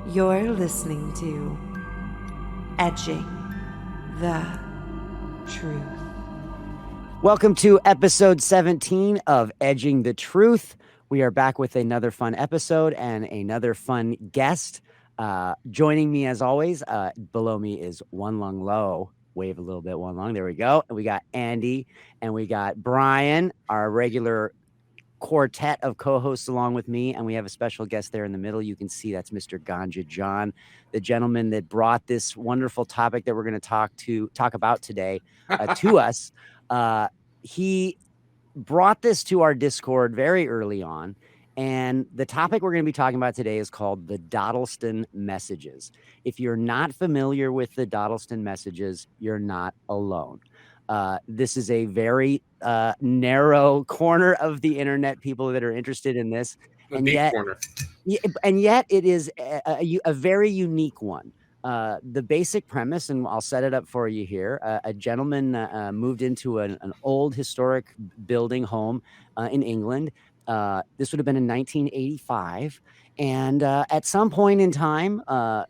You're listening to Edging the Truth. Welcome to episode 17 of Edging the Truth. We are back with another fun episode and another fun guest. Joining me as always, below me is One Lung Low. Wave a little bit, One Lung. There we go. And we got Andy and we got Brian, our regular quartet of co-hosts along with me, and we have a special guest there in the middle. You can see that's Mr. Ganja Jon, the gentleman that brought this wonderful topic that we're going to talk about today to us. He brought this to our Discord very early on, and the topic we're going to be talking about today is called the Dodleston Messages. If you're not familiar with the Dodleston Messages, you're not alone. This is a very narrow corner of the internet, people that are interested in this, and yet it is a very unique one. The basic premise, and I'll set it up for you here. A gentleman moved into an old historic building home in England. This would have been in 1985. And at some point in time,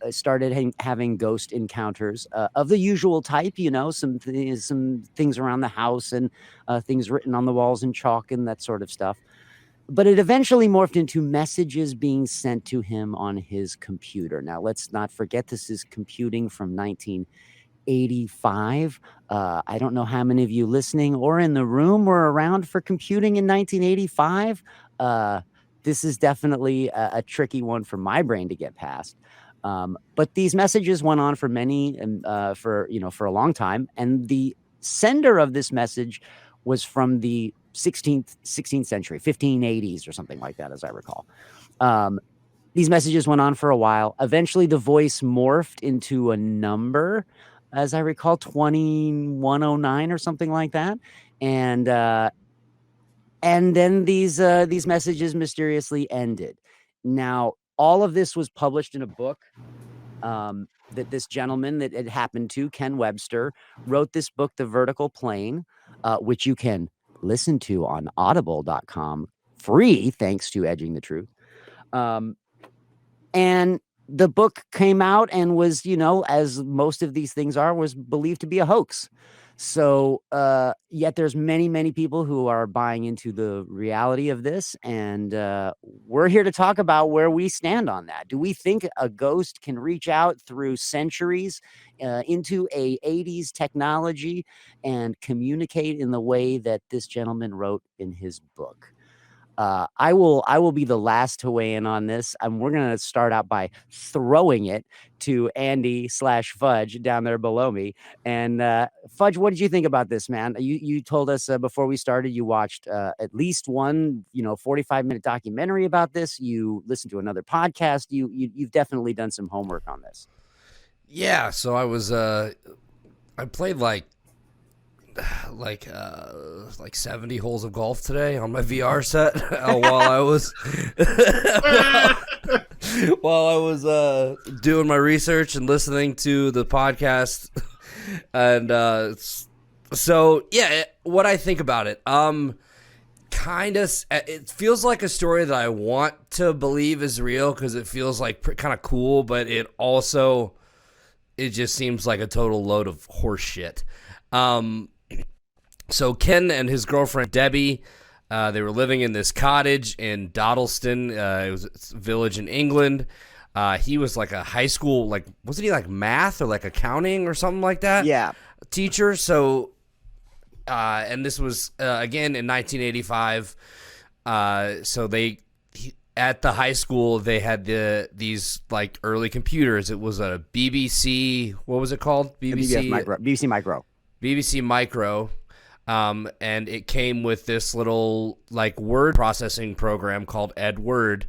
started having ghost encounters of the usual type, you know, some things around the house and things written on the walls in chalk and that sort of stuff. But it eventually morphed into messages being sent to him on his computer. Now, let's not forget, this is computing from 1985. I don't know how many of you listening or in the room were around for computing in 1985. This is definitely a tricky one for my brain to get past. But these messages went on for for a long time. And the sender of this message was from the 16th century, 1580s or something like that, as I recall. These messages went on for a while. Eventually, the voice morphed into a number, as I recall, 2109 or something like that. And then these messages mysteriously ended. Now, all of this was published in a book that this gentleman that it happened to, Ken Webster, wrote this book, The Vertical Plane, which you can listen to on audible.com free, thanks to Edging the Truth. And the book came out and was, you know, as most of these things are, was believed to be a hoax. So yet there's many people who are buying into the reality of this, and we're here to talk about where we stand on that. Do we think a ghost can reach out through centuries into a 80s technology and communicate in the way that this gentleman wrote in his book? I will be the last to weigh in on this. We're going to start out by throwing it to Andy/Fudge down there below me. And Fudge, what did you think about this, man? You told us before we started you watched at least one 45-minute documentary about this. You listened to another podcast. You've definitely done some homework on this. Yeah, so I was I played like 70 holes of golf today on my VR set while I was doing my research and listening to the podcast. And so yeah, what I think about it, it feels like a story that I want to believe is real because it feels like kind of cool, but it just seems like a total load of horse shit. So Ken and his girlfriend Debbie, they were living in this cottage in Doddleston. It was a village in England. He was like a high school, wasn't he like math or like accounting or something like that? Yeah. Teacher. So, and this was again in 1985. So at the high school they had these like early computers. It was a BBC. What was it called? BBC Micro. BBC Micro. And it came with this little like word processing program called EdWord.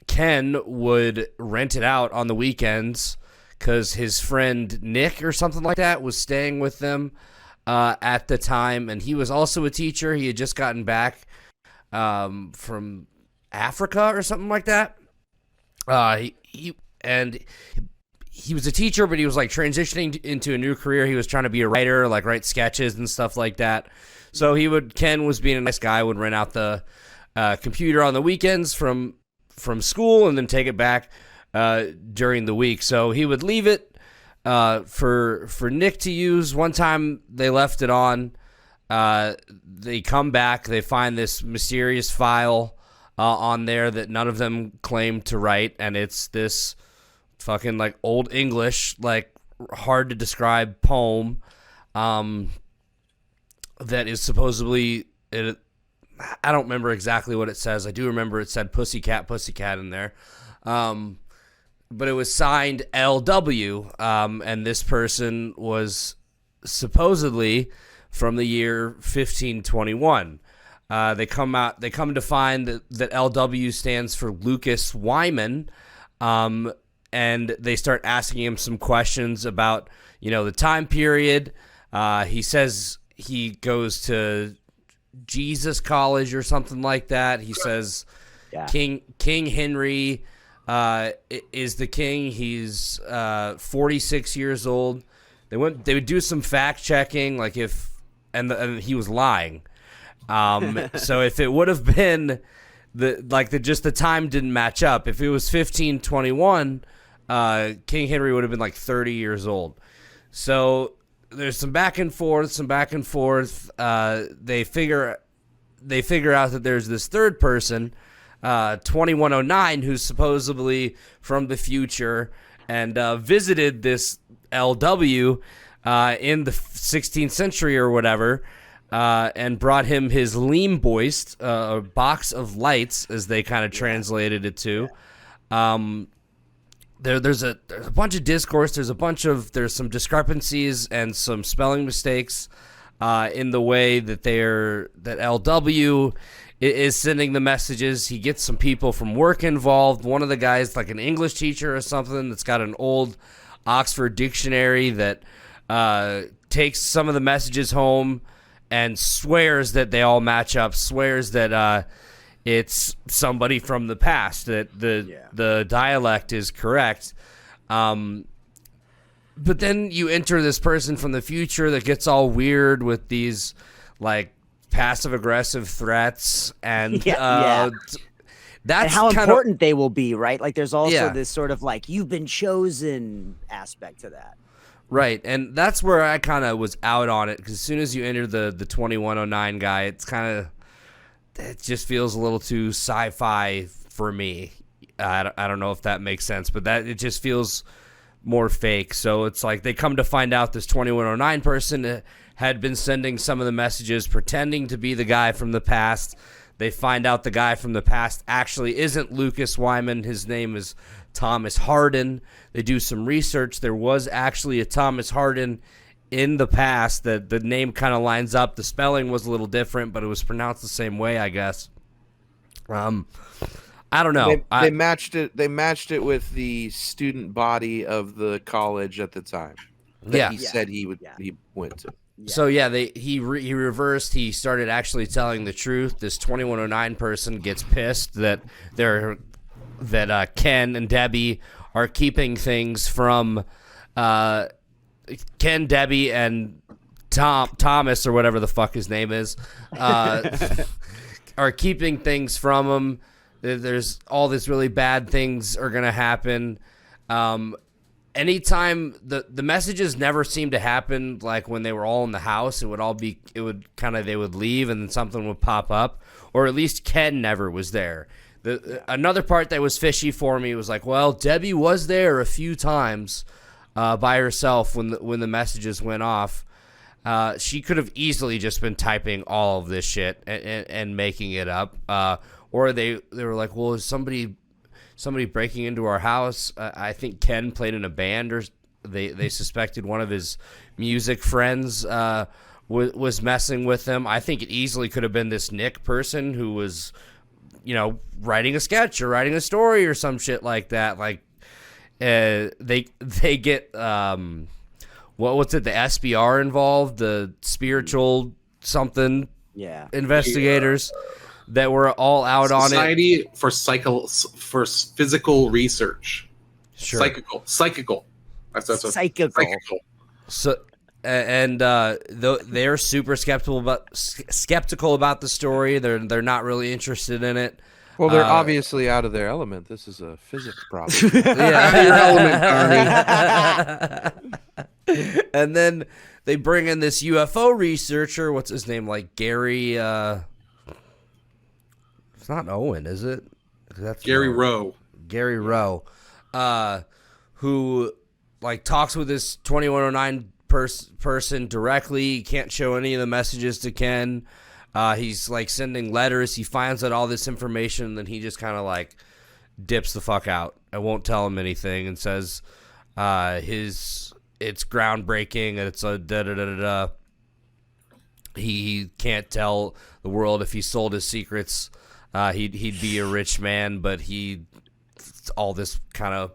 Ken would rent it out on the weekends because his friend Nick or something like that was staying with them at the time, and he was also a teacher. He had just gotten back from Africa or something like that. He was a teacher, but he was like transitioning into a new career. He was trying to be a writer, like write sketches and stuff like that. So Ken was being a nice guy, would rent out the computer on the weekends from from school and then take it back during the week. So he would leave it for Nick to use. One time they left it on. They come back. They find this mysterious file on there that none of them claim to write, and it's this fucking like Old English, like hard to describe poem that is supposedly it. I don't remember exactly what it says. I do remember it said "Pussycat, Pussycat" in there. But it was signed L.W., and this person was supposedly from the year 1521. They come to find that L.W. stands for Lucas Wyman, and they start asking him some questions about, the time period. He says he goes to Jesus College or something like that. He says King Henry is the king. He's 46 years old. They would do some fact checking, like and he was lying. So if it would have been the time didn't match up. If it was 1521, King Henry would have been like 30 years old. So there's some back and forth. They figure out that there's this third person, 2109, who's supposedly from the future and visited this LW in the 16th century or whatever, and brought him his Leimboist, a box of lights, as they kind of translated it to. There's a bunch of discourse. There's some discrepancies and some spelling mistakes in the way that that LW is sending the messages. He gets some people from work involved. One of the guys, like an English teacher or something, that's got an old Oxford dictionary that takes some of the messages home and swears that they all match up, swears that it's somebody from the past, that the dialect is correct. But then you enter this person from the future that gets all weird with these like passive-aggressive threats, and that's and how important they will be, right? Like there's also this sort of like you've been chosen aspect to that. Right, and that's where I kind of was out on it, because as soon as you enter the 2109 guy, it just feels a little too sci-fi for me. I don't know if that makes sense, but it just feels more fake. So it's like they come to find out this 2109 person had been sending some of the messages pretending to be the guy from the past. They find out the guy from the past actually isn't Lucas Wyman. His name is Thomas Harden. They do some research. There was actually a Thomas Harden in the past. The name kind of lines up. The spelling was a little different, but it was pronounced the same way, I guess. I don't know. They matched it. They matched it with the student body of the college at the time. He said he went to. Yeah. So he reversed. He started actually telling the truth. This 2109 person gets pissed that Ken and Debbie are keeping things from Ken, Debbie, and Thomas or whatever the fuck his name is are keeping things from him. There's all these really bad things are gonna happen. Anytime the messages never seemed to happen like when they were all in the house. They would leave and then something would pop up, or at least Ken never was there. Another part that was fishy for me was like, well, Debbie was there a few times by herself when the messages went off. She could have easily just been typing all of this shit and making it up. Or they were like, well, is somebody breaking into our house? I think Ken played in a band, or they suspected one of his music friends was messing with him. I think it easily could have been this Nick person who was, writing a sketch or writing a story or some shit like that. Like, they get what's it? The SBR involved, the spiritual something investigators that were all out on it. Society for Physical Research. Sure. Psychical. That's psychical. So, and they're super skeptical about the story. They're not really interested in it. Well, they're obviously out of their element. This is a physics problem. Yeah, your element, And then they bring in this UFO researcher. What's his name? Like Gary. It's not Owen, is it? That's Gary Rowe. Gary Rowe, who like talks with this 2109 person directly. He can't show any of the messages to Ken. He's like sending letters. He finds out all this information, and then he just kind of like dips the fuck out. I won't tell him anything, and says it's groundbreaking and it's a da da da da da. He can't tell the world if he sold his secrets. He'd be a rich man, but all this kind of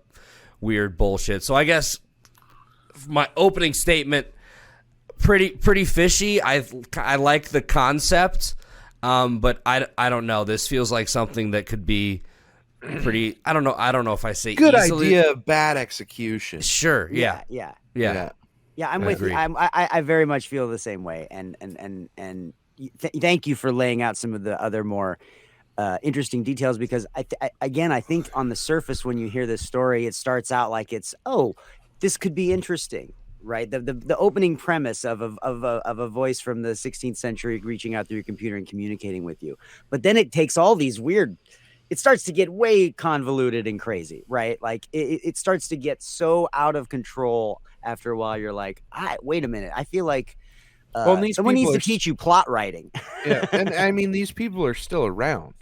weird bullshit. So I guess my opening statement, pretty fishy. I like the concept, but I don't know. This feels like something that could be pretty. I don't know if I say good easily. idea, bad execution. Sure. Yeah. I'm with you. I very much feel the same way. And thank you for laying out some of the other more interesting details, because I think on the surface, when you hear this story, it starts out like this could be interesting, right? The opening premise of a voice from the 16th century reaching out through your computer and communicating with you, but then it takes all these weird. It starts to get way convoluted and crazy, right? Like it starts to get so out of control after a while. You're like, wait a minute. I feel like someone needs to teach you plot writing. Yeah, and I mean, these people are still around.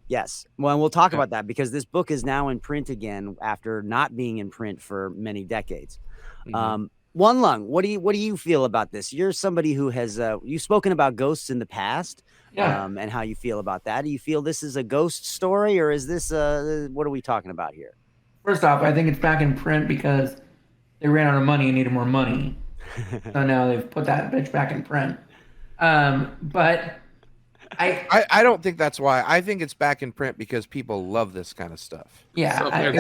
Yes. Well, and we'll talk about that, because this book is now in print again after not being in print for many decades. Mm-hmm. One Lung, what do you feel about this? You're somebody who has you've spoken about ghosts in the past, and how you feel about that. Do you feel this is a ghost story, or is this what are we talking about here? First off, I think it's back in print because they ran out of money and needed more money, so now they've put that bitch back in print. But I don't think that's why. I think it's back in print because people love this kind of stuff. Yeah,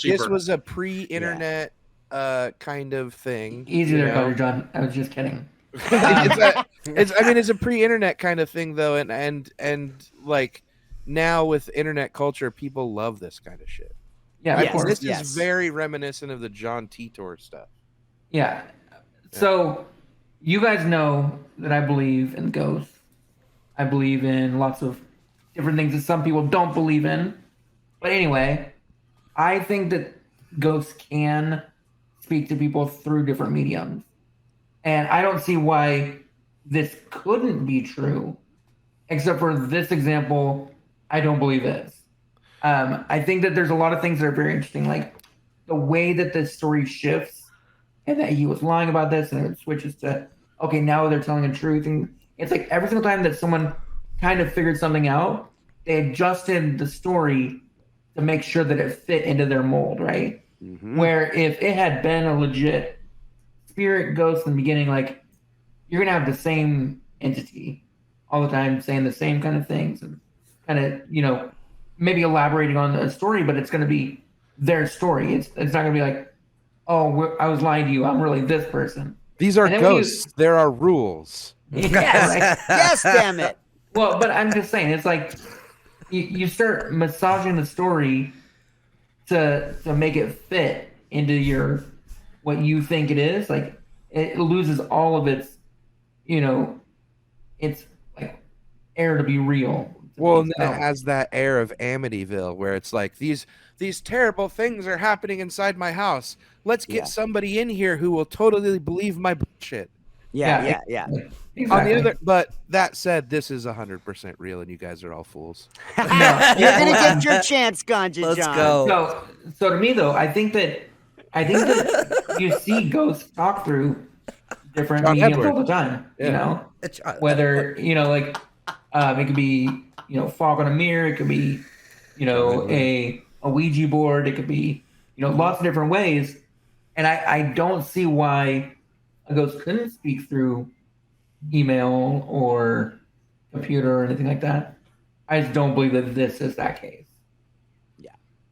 this was a pre-internet kind of thing. Easy there, Ganja Jon. I was just kidding. It's a pre-internet kind of thing, though, and like now with internet culture, people love this kind of shit. Yeah, of course. This is very reminiscent of the John Titor stuff. Yeah. So you guys know that I believe in ghosts. I believe in lots of different things that some people don't believe in. But anyway, I think that ghosts can speak to people through different mediums. And I don't see why this couldn't be true, except for this example, I don't believe is. I think that there's a lot of things that are very interesting, like the way that this story shifts and that he was lying about this and it switches to, okay, now they're telling the truth. And it's like every single time that someone kind of figured something out, they adjusted the story to make sure that it fit into their mold, right? Mm-hmm. Where if it had been a legit spirit ghost in the beginning, like you're going to have the same entity all the time saying the same kind of things and kind of, maybe elaborating on the story, but it's going to be their story. It's not going to be like, oh, I was lying to you. I'm really this person. These are ghosts. There are rules. Yes, yes, damn it. Well, but I'm just saying, it's like you start massaging the story to make it fit into what you think it is. Like it loses all of its, it's like air to be real. Well, and then it has that air of Amityville where it's like these terrible things are happening inside my house. Let's get somebody in here who will totally believe my bullshit. Yeah. Exactly. On the but that said, this is 100% real, and you guys are all fools. You're gonna get your chance, Ganja Jon. Let's go. So to me though, I think that you see ghosts talk through different mediums all the time. Yeah. Whether like it could be fog on a mirror, it could be a Ouija board, it could be lots of different ways, and I don't see why a ghost couldn't speak through email or computer or anything like that. I just don't believe that this is that case.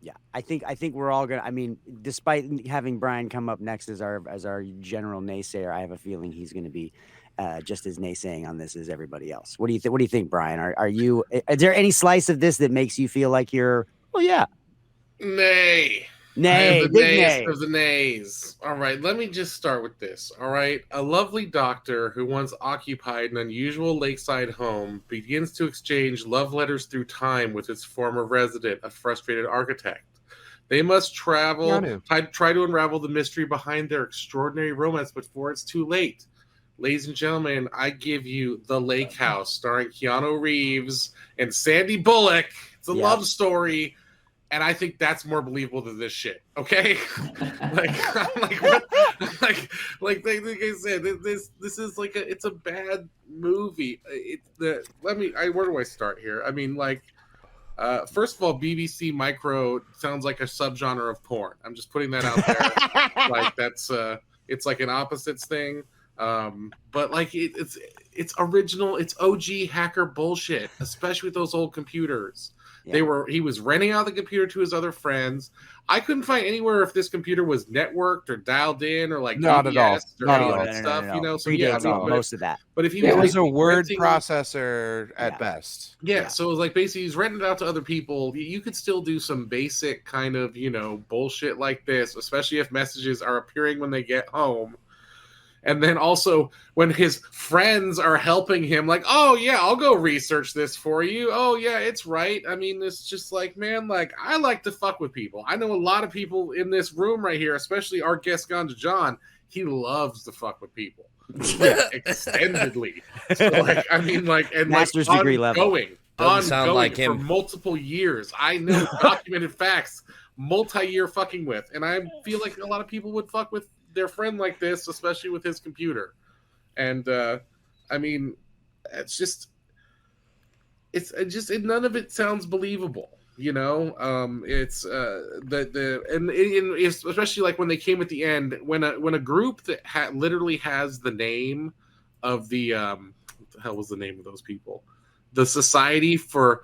Yeah. I think we're all gonna. I mean, despite having Brian come up next as our general naysayer, I have a feeling he's going to be just as naysaying on this as everybody else. What do you think? What do you think, Brian? Are you? Is there any slice of this that makes you feel like you're? Oh yeah. Nay. Nay, The big nays nay. of the nays. All right, let me just start with this. All right, a lovely doctor who once occupied an unusual lakeside home begins to exchange love letters through time with his former resident, a frustrated architect. They must travel, try to unravel the mystery behind their extraordinary romance before it's too late. Ladies and gentlemen, I give you The Lake House, starring Keanu Reeves and Sandy Bullock. It's a love story. And I think that's more believable than this shit. Okay, like what? Like I said, this is like it's a bad movie. Where do I start here? I mean, first of all, BBC Micro sounds like a subgenre of porn. I'm just putting that out there. Like that's it's like an opposites thing. But like it's original. It's OG hacker bullshit, especially with those old computers. Yeah. He was renting out the computer to his other friends. I couldn't find anywhere if this computer was networked or dialed in or like not DBS at all. Or not any at all. of that stuff. No. You know, so most of that. But if he was a word processor at best. Yeah, so it was like basically he's renting it out to other people. You could still do some basic kind of, bullshit like this, especially if messages are appearing when they get home. And then also when his friends are helping him, like, oh, yeah, I'll go research this for you. Oh, yeah, it's right. I mean, it's just like, man, like, I like to fuck with people. I know a lot of people in this room right here, especially our guest, Ganja Jon. He loves to fuck with people. Extendedly. So, like, I mean, like, and master's degree level. Ongoing for multiple years. I know documented facts, multi-year fucking with. And I feel like a lot of people would fuck with their friend like this, especially with his computer. And I mean, it's none of it sounds believable, it's especially like when they came at the end, when a group that literally has the name of the what the hell was the name of those people, the Society for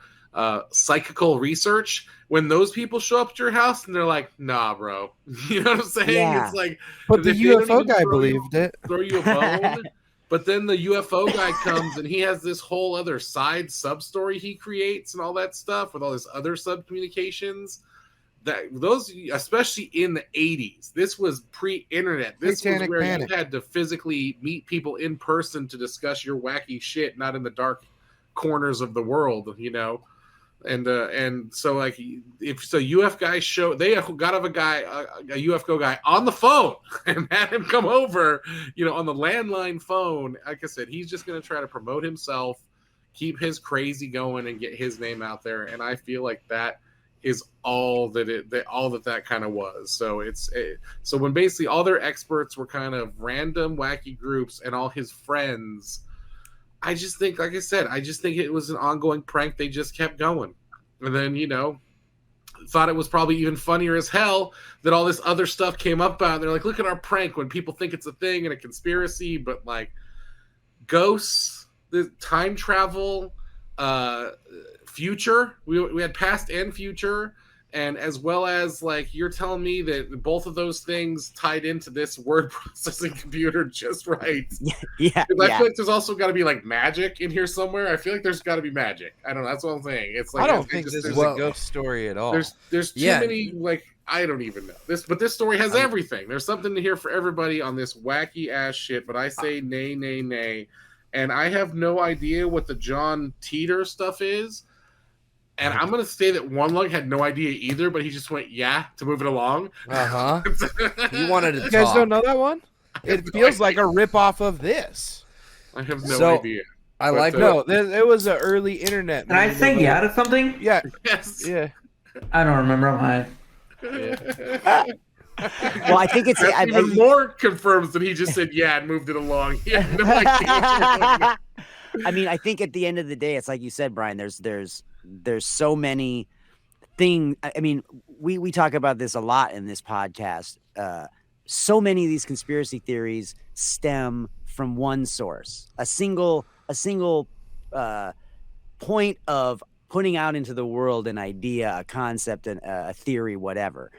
Psychical Research, when those people show up at your house and they're like, nah, bro. You know what I'm saying? Yeah. It's like, but the UFO guy believed it. Throw you a bone. But then the UFO guy comes and he has this whole other side sub story he creates and all that stuff with all this other sub communications. Those, especially in the 80s, this was pre-internet. This was where you had to physically meet people in person to discuss your wacky shit, not in the dark corners of the world, And so, like, if the UFO guy they got a UFO guy on the phone and had him come over, on the landline phone. Like I said, he's just going to try to promote himself, keep his crazy going, and get his name out there. And I feel like that is all that kind of was. So so when basically all their experts were kind of random wacky groups and all his friends. I just think, like I said, it was an ongoing prank. They just kept going. And then, thought it was probably even funnier as hell that all this other stuff came up about. They're like, look at our prank when people think it's a thing and a conspiracy. But, like, ghosts, the time travel, future. We had past and future. And as well as, like, you're telling me that both of those things tied into this word processing computer just right. Yeah. I feel like there's also got to be, like, magic in here somewhere. I feel like there's got to be magic. I don't know. That's what I'm saying. It's like, I don't think this is a ghost story at all. There's too many, like, I don't even know. But this story has everything. There's something to hear for everybody on this wacky ass shit. But I say nay, nay, nay. And I have no idea what the John Teeter stuff is. And I'm going to say that One Lung had no idea either, but he just went, yeah, to move it along. Uh-huh. He wanted to talk. You guys don't know that one? It feels like a ripoff of this. I have no idea. I like it was an early internet. Can I say yeah to something? Yeah. Yes. Yeah. I don't remember. I'm high. Well, I think it's even more confirms that he just said yeah and moved it along. He had no idea. I mean, I think at the end of the day, it's like you said, Brian. There's so many things. I mean, we talk about this a lot in this podcast. So many of these conspiracy theories stem from one source, a single point of putting out into the world an idea, a concept, a theory, whatever.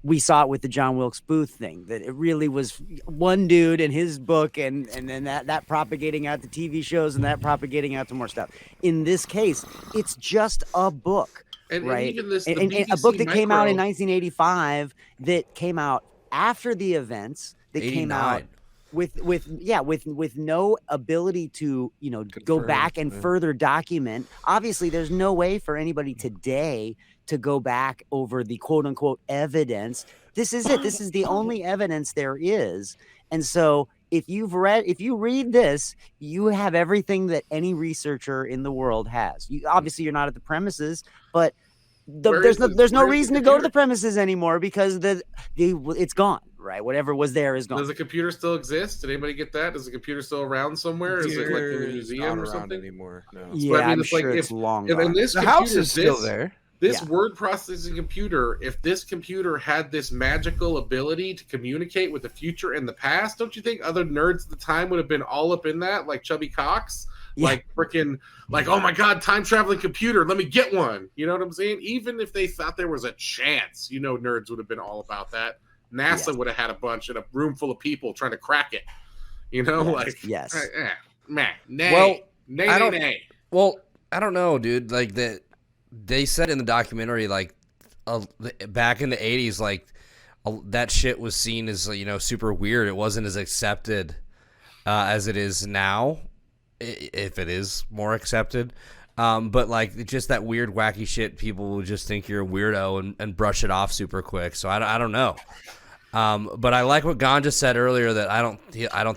we saw it with the John Wilkes Booth thing, that it really was one dude and his book, and then that propagating out to TV shows, and that propagating out to more stuff. In this case, it's just a book, right? And even this, and a book that came out in 1985, that came out after the events, that came out with no ability to, you know, go back and further document. Obviously, there's no way for anybody today to go back over the quote unquote evidence. This is it. This is the only evidence there is. And so if you read this, you have everything that any researcher in the world has. Obviously you're not at the premises, but there's no reason to go to the premises anymore, because it's gone, right? Whatever was there is gone. Does the computer still exist? Did anybody get that? Is the computer still around somewhere? Is it like in a museum or something anymore? No. Yeah, but I mean, I'm it's sure like it's long gone. The house is still there. This word processing computer, if this computer had this magical ability to communicate with the future and the past, don't you think other nerds at the time would have been all up in that, like Chubby Cox? Yeah. Like freaking, like, oh my God, time traveling computer, let me get one. You know what I'm saying? Even if they thought there was a chance, you know, nerds would have been all about that. NASA would have had a bunch in a room full of people trying to crack it. You know, nay. Well, I don't know, dude. Like that. They said in the documentary, like back in the 80s, like that shit was seen as, you know, super weird. It wasn't as accepted as it is now, if it is more accepted. But like just that weird, wacky shit, people will just think you're a weirdo and brush it off super quick. So I don't know. But I like what Ganja said earlier, that I don't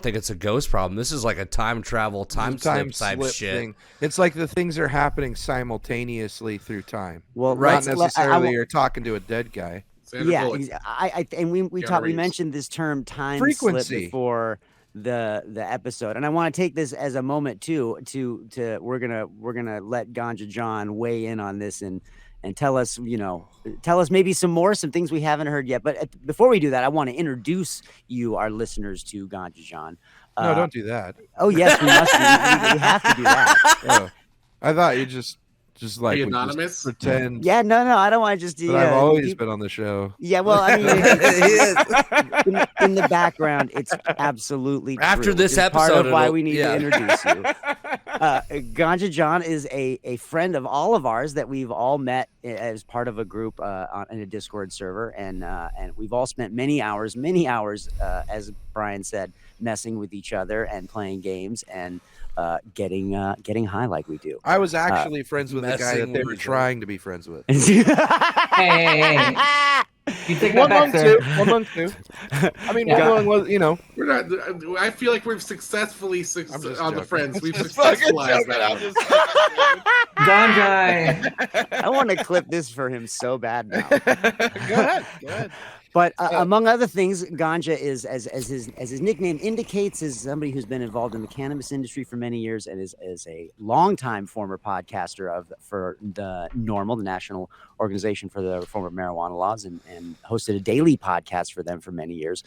think it's a ghost problem. This is like a time travel, time slip type shit. Thing. It's like the things are happening simultaneously through time. Well, not necessarily you're talking to a dead guy. Yeah, we mentioned this term time frequency slip before the episode, and I want to take this as a moment too to we're gonna let Ganja Jon weigh in on this and tell us maybe some things we haven't heard yet. But before we do that, I want to introduce you, our listeners, to Ganja Jon. No, don't do that. Oh yes, we must. We have to do that. Oh, I thought you just like be anonymous, just pretend. Yeah, no, I don't want to just. But I've always been on the show. Yeah, well, I mean, in the background, it's absolutely true. After this episode, part of why we need to introduce you. Ganja Jon is a friend of all of ours that we've all met as part of a group in a Discord server, and we've all spent many hours, as Brian said, messing with each other and playing games and getting high like we do. I was actually friends with the guy that they were trying to be friends with. Hey. You take that back, sir. 1 month too. I mean, one was, you know, we're not. I feel like we've successfally on the friends. We've successfulized that. Ganja. I want to clip this for him so bad now. Go ahead. But among other things, Ganja is, as his nickname indicates, is somebody who's been involved in the cannabis industry for many years and is a longtime former podcaster for the NORML, the National Organization for the Reform of Marijuana Laws, and hosted a daily podcast for them for many years.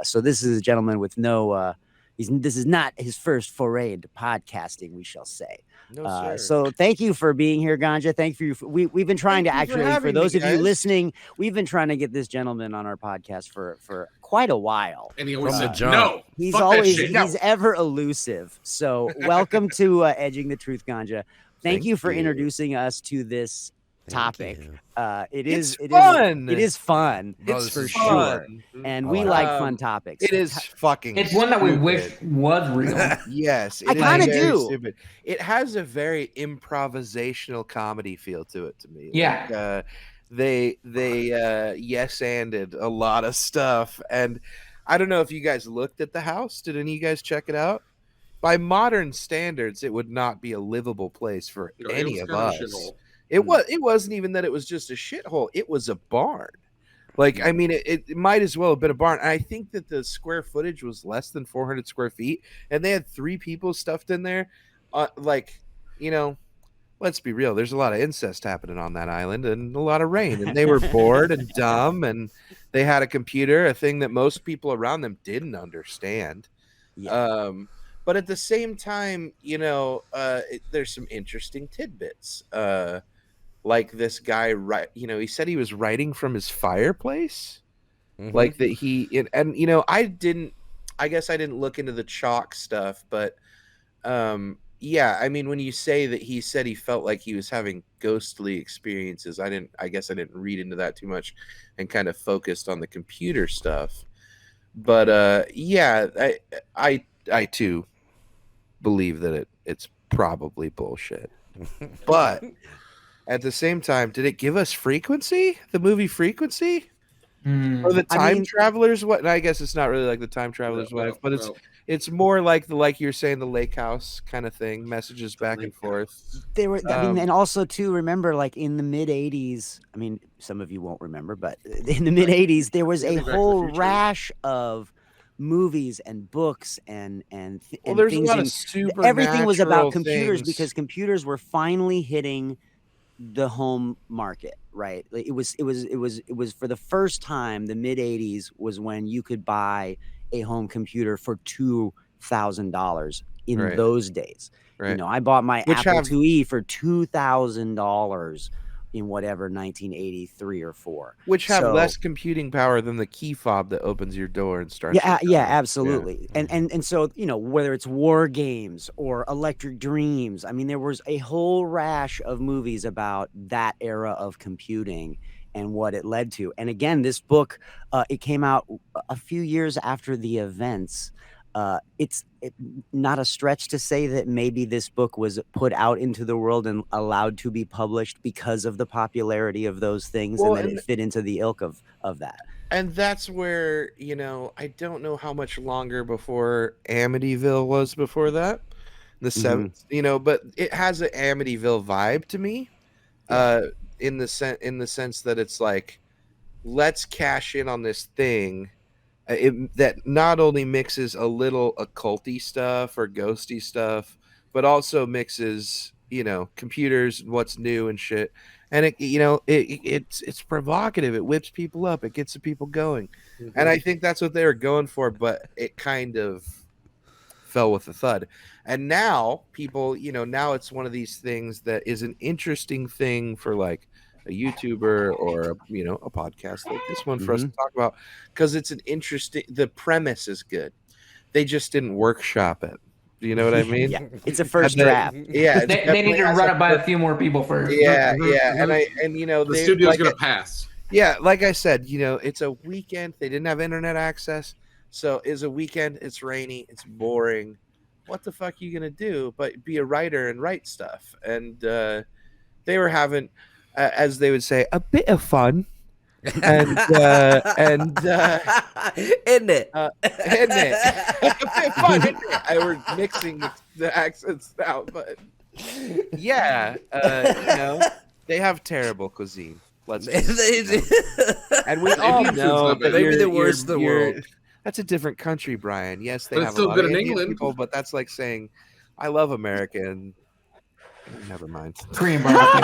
So this is a gentleman with no. This is not his first foray into podcasting, we shall say. No, sir. So thank you for being here, Ganja. Thank you. We've been trying to actually, for those of you listening, we've been trying to get this gentleman on our podcast for quite a while. And he always said no. He's ever elusive. So welcome to Edging the Truth, Ganja. Thank you for introducing us to this topic. It is fun. It's for sure, and we like fun topics. It is fucking. It's one that we wish was real. Yes, I kind of do. Stupid. It has a very improvisational comedy feel to it to me. Yeah, they yes-anded a lot of stuff, and I don't know if you guys looked at the house. Did any of you guys check it out? By modern standards, it would not be a livable place for any of us. It wasn't even that it was just a shithole. It was a barn. Like, I mean, it might as well have been a barn. I think that the square footage was less than 400 square feet, and they had 3 people stuffed in there. Like, you know, let's be real. There's a lot of incest happening on that island and a lot of rain, and they were bored and dumb, and they had a computer, a thing that most people around them didn't understand. Yeah. But at the same time, you know, there's some interesting tidbits. Like this guy, he said he was writing from his fireplace. like that and you know, I guess I didn't look into the chalk stuff, but yeah, I mean, when you say that he said he felt like he was having ghostly experiences, I guess I didn't read into that too much and kind of focused on the computer stuff. But yeah, I too believe that it's probably bullshit. But at the same time, did it give us Frequency? The movie Frequency? Or the time travelers? What? I guess it's not really like the time traveler's wife, but it's more like you're saying, the lake house kind of thing, messages back and forth. They were, I mean, and also too, remember, like in the mid '80s. I mean, some of you won't remember, but in the mid '80s, there was a whole rash of movies and books and there's things, a lot of super everything was about computers things. because computers were finally hitting the home market, right? Like it was for the first time. The mid '80s was when you could buy a home computer for $2,000 in those days. You know, I bought my Apple IIe for $2,000 in whatever 1983 or 4, which have less computing power than the key fob that opens your door and starts. Yeah, absolutely. Yeah. And so, you know, whether it's War Games or Electric Dreams, I mean, there was a whole rash of movies about that era of computing and what it led to. And again, this book, it came out a few years after the events. It's not a stretch to say that maybe this book was put out into the world and allowed to be published because of the popularity of those things, and that it fit into the ilk of that. And that's where, you know, I don't know how much longer before Amityville was before that, the 7th, you know, but it has an Amityville vibe to me, in the sense that it's like, let's cash in on this thing. That not only mixes a little occulty stuff or ghosty stuff, but also mixes, you know, computers and what's new and shit. And it, you know, it's provocative. It whips people up. It gets the people going. And I think that's what they were going for, but it kind of fell with a thud. And now people, you know, now it's one of these things that is an interesting thing for like a YouTuber or you know, a podcast like this one for us to talk about, because it's an interesting, the premise is good. They just didn't workshop it. Do you know what I mean? Yeah, it's a first draft. Yeah, they need to run it by a few more people first. Yeah, and you know, the studio's gonna pass. Yeah, like I said, you know, it's a weekend. They didn't have internet access, so it's a weekend. It's rainy. It's boring. What the fuck are you gonna do but be a writer and write stuff? And they were having, as they would say, a bit of fun, and isn't it? A bit of fun, isn't it? We're mixing the accents now, but yeah, you know, they have terrible cuisine. Let's and we all know that maybe the worst in the world. That's a different country, Brian. Yes, they but have still a lot good of in Indian England people, but that's like saying, "I love America." And never mind. Korean barbecue.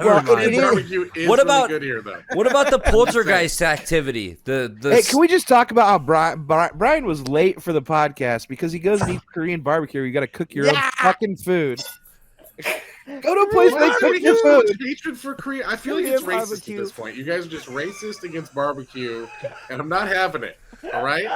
Barbecue is what about really good here, though. What about the Poltergeist activity? Hey, can we just talk about how Brian was late for the podcast because he goes and eats Korean barbecue? You got to cook your own fucking food. Go to a place they cook your food. Hatred for Korea. I feel like it's racist at this point. You guys are just racist against barbecue, and I'm not having it. All right.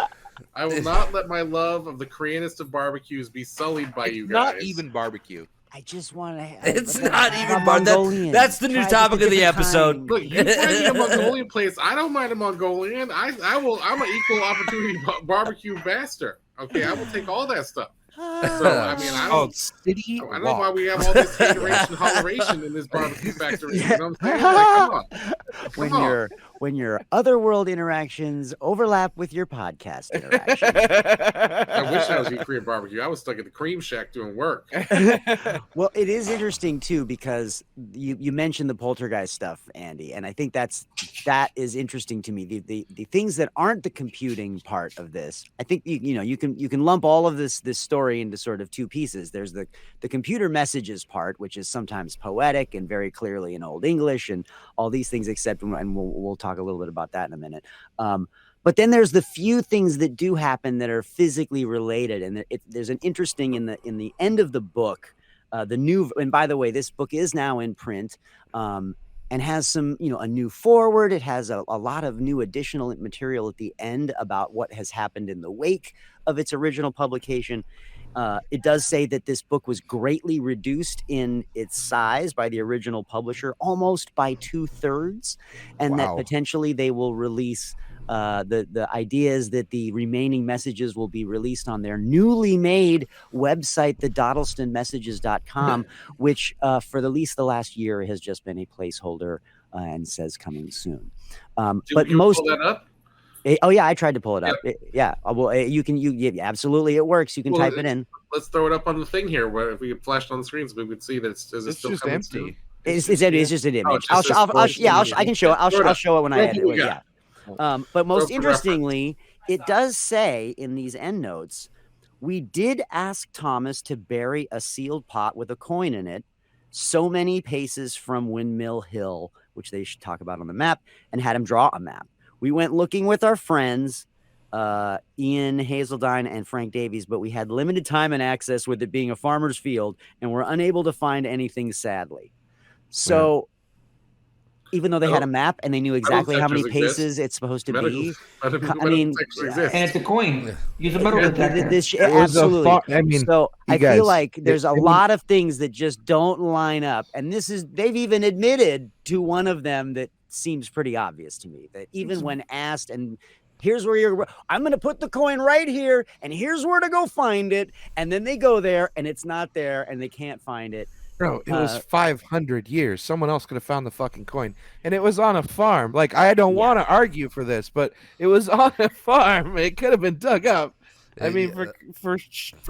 I will not let my love of the Koreanist of barbecues be sullied by you guys. Not even barbecue. I just want to. It's not even barbecue. That's the new topic of the episode. Look, you find a Mongolian place. I don't mind a Mongolian. I will. I'm an equal opportunity barbecue master. Okay, I will take all that stuff. So I mean, I don't know why we have all this hateration, holleration in this barbecue factory. You know what I'm saying? Like, come on. When your otherworld interactions overlap with your podcast interactions. I wish I was eating Korean barbecue. I was stuck at the Cream Shack doing work. Well, it is interesting too because you mentioned the Poltergeist stuff, Andy, and I think that is interesting to me. The things that aren't the computing part of this, I think you can lump all of this story into sort of two pieces. There's the computer messages part, which is sometimes poetic and very clearly in Old English and all these things, except, and we'll talk a little bit about that in a minute. But then there's the few things that do happen that are physically related, and there's an interesting in the end of the book, and by the way, this book is now in print. and has some, a new forward. It has a lot of new additional material at the end about what has happened in the wake of its original publication. It does say that this book was greatly reduced in its size by the original publisher, almost by 2/3, and that potentially they will release. The idea is that the remaining messages will be released on their newly made website, the dodlestonmessages.com, which for at least the last year has just been a placeholder and says coming soon. But most pull that up? Oh yeah, I tried to pull it up. Well, you can. Absolutely, it works. You can type it in. Let's throw it up on the thing here. Where if we could flash it on the screen, so we could see that it's still just coming empty. soon? It's just an image. I can show it. I'll show it when I edit it. Yeah. But most interestingly, it does say in these endnotes, we did ask Thomas to bury a sealed pot with a coin in it, so many paces from Windmill Hill, which they should talk about on the map, and had him draw a map. We went looking with our friends, Ian Hazeldine and Frank Davies, but we had limited time and access with it being a farmer's field, and were unable to find anything, sadly. So even though they had a map and they knew exactly how many paces it's supposed to be, I mean, and it's a coin. Use a metal detector. Absolutely. I feel like there's a lot of things that just don't line up, and they've even admitted to one of them that seems pretty obvious to me, that even when asked, and here's where I'm going to put the coin right here, and here's where to go find it, and then they go there and it's not there and they can't find it. Bro, it was 500 years. Someone else could have found the fucking coin, and it was on a farm. Like, I don't want to argue for this, but it was on a farm. It could have been dug up. I mean, for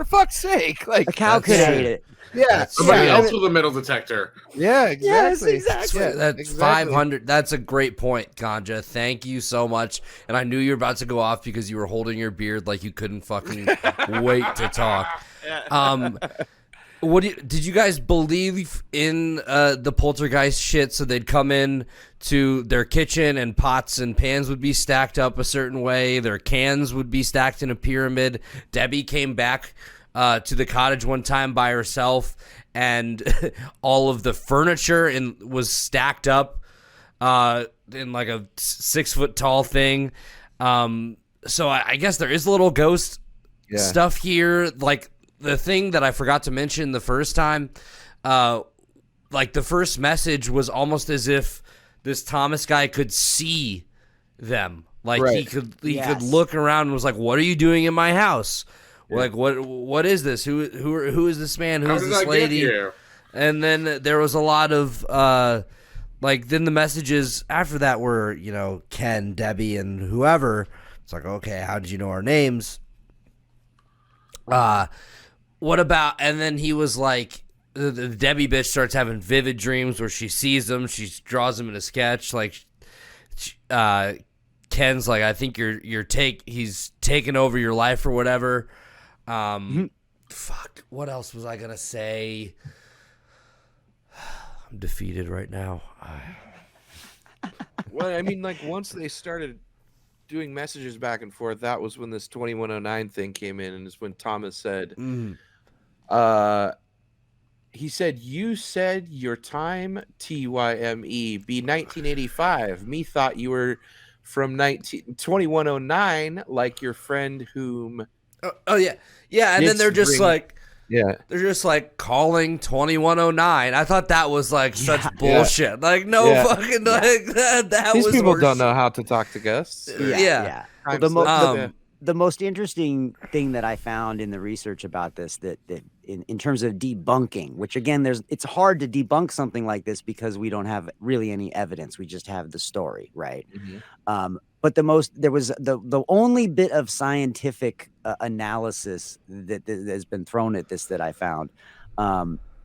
fuck's sake, like a cow could have ate it. Yeah, somebody else with a metal detector. Yeah, exactly. Yes, exactly. That's 500. That's a great point, Ganja. Thank you so much. And I knew you were about to go off because you were holding your beard like you couldn't fucking wait to talk. Did you guys believe in the poltergeist shit? So they'd come in to their kitchen and pots and pans would be stacked up a certain way. Their cans would be stacked in a pyramid. Debbie came back to the cottage one time by herself, and all of the furniture was stacked up in like a 6 foot tall thing. So I guess there is a little ghost stuff here, like. The thing that I forgot to mention the first time, like the first message was almost as if this Thomas guy could see them. Like he could look around and was like, "What are you doing in my house? Yeah. Like what is this? Who is this man? Who is this lady?" And then there was a lot of then the messages after that were, Ken, Debbie, and whoever. It's like, okay, how did you know our names? What about, and then he was like, the Debbie bitch starts having vivid dreams where she sees them, she draws them in a sketch, like, Ken's like, I think he's taken over your life or whatever. Fuck, what else was I gonna say? I'm defeated right now. Well, I mean, like, once they started doing messages back and forth, that was when this 2109 thing came in, and it's when Thomas said, he said, "You said your time, TYME, be 1985. Me thought you were from 2109, like your friend whom." Oh yeah. And then they're just like, they're just like calling 2109. I thought that was like such bullshit. Yeah. Like fucking like that. These was people worse. Don't know how to talk to guests. Yeah. Well, the most interesting thing that I found in the research about this, that in terms of debunking, which again, it's hard to debunk something like this because we don't have really any evidence. We just have the story, right? Mm-hmm. But the only bit of scientific analysis that has been thrown at this that I found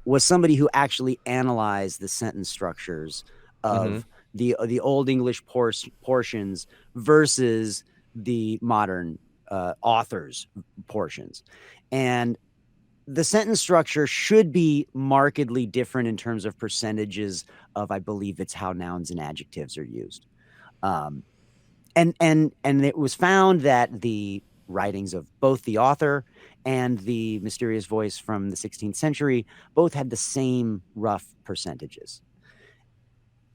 was somebody who actually analyzed the sentence structures of the Old English portions versus the modern author's portions. And the sentence structure should be markedly different in terms of percentages of, I believe it's how nouns and adjectives are used. And it was found that the writings of both the author and the mysterious voice from the 16th century both had the same rough percentages.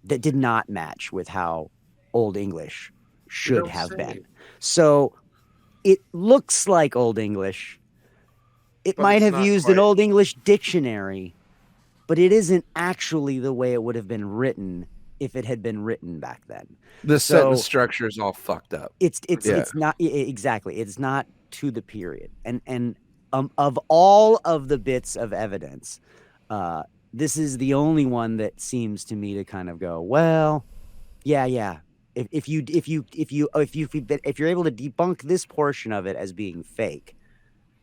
that did not match with how Old English should don't have say. been. So it looks like Old English. It But might it's have not used an quite. Old English dictionary, but it isn't actually the way it would have been written if it had been written back then. The So- sentence structure is all fucked up. It's Yeah. not exactly. It's not to the period. And of all of the bits of evidence, this is the only one that seems to me to kind of go, well, yeah. If you're able to debunk this portion of it as being fake,